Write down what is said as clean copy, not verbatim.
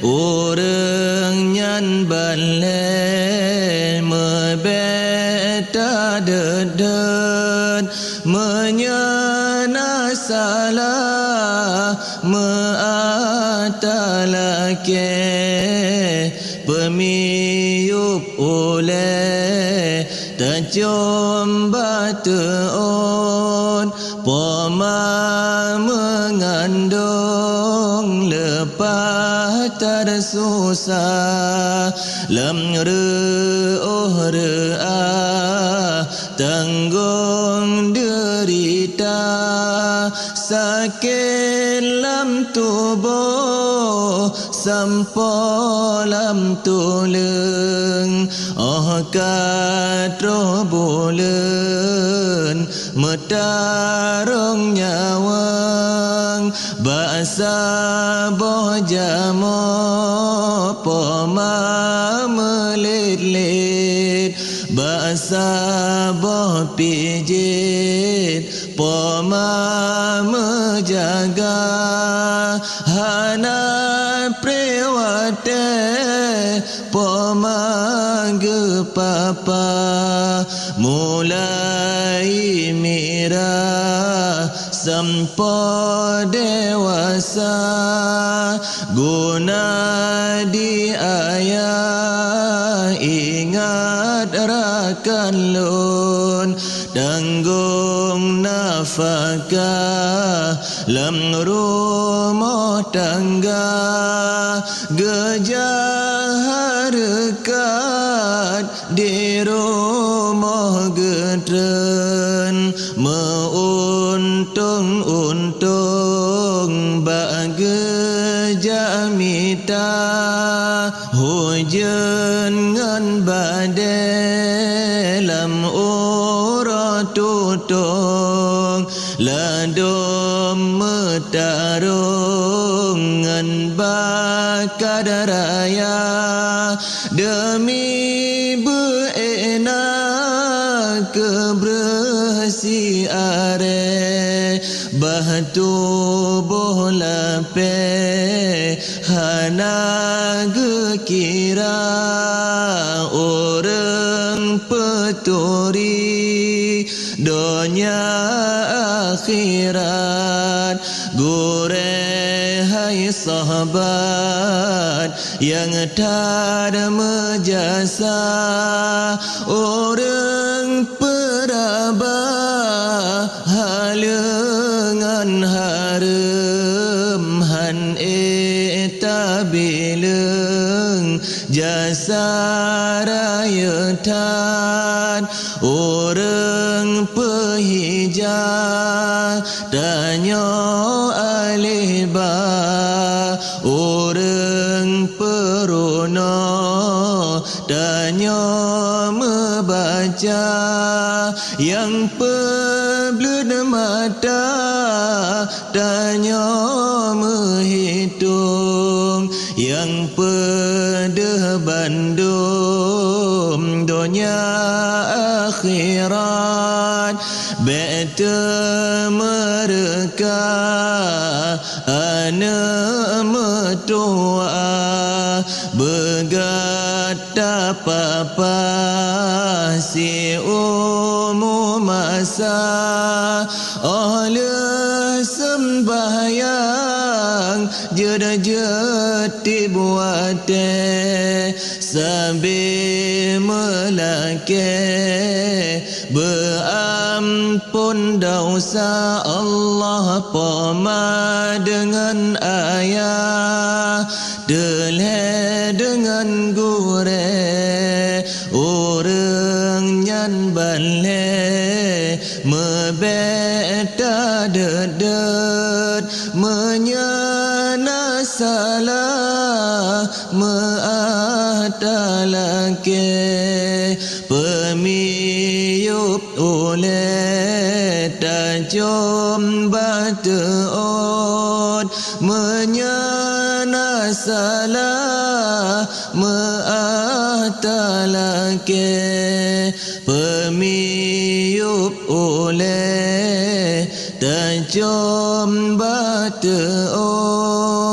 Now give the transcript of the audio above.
urang nyan bale mebeta deden menyana salah meatalake pemiyup oleh tajam batuon poma mengandung lepas tersusah lem re'ah tanggung derita sakit lam tubuh sampo lam tulung katro bulan metarung nyawang bahasa boh jamo poma melit-lit bahasa boh pijit poma menjaga hana prewate poma gepapa mulai mira sampo dewasa guna diaya ingat rakan lun tanggung nafkah lam rumah tangga gejah harkat di rumah getren meuntung-untung bagi jamita hujan ngan badai lam ura tutung ladom metarung ngan bakar raya demi beena kebersi are batu boh lape hana gekira orang peturi dunia akhirat gure hai sahabat yang tak menjasa orang perabah halengan harem han etabileng jasa rayatan orang pehijau tanya alibah orang perona tanya membaca yang peblud mata tanya menghitung yang pedeh bandum dunia akhirat beta mereka anak metua begata papa si umum masa oleh sembahyang jeda-jeti buate sambil melake berampun dosa Allah poma dengan ayah deleh dengan gure orang nyan bale mebeta dedet menyana salah meatalake pemiyup oleh tajam batuon menyana salah meatalake pemiyup oleh tajam batuon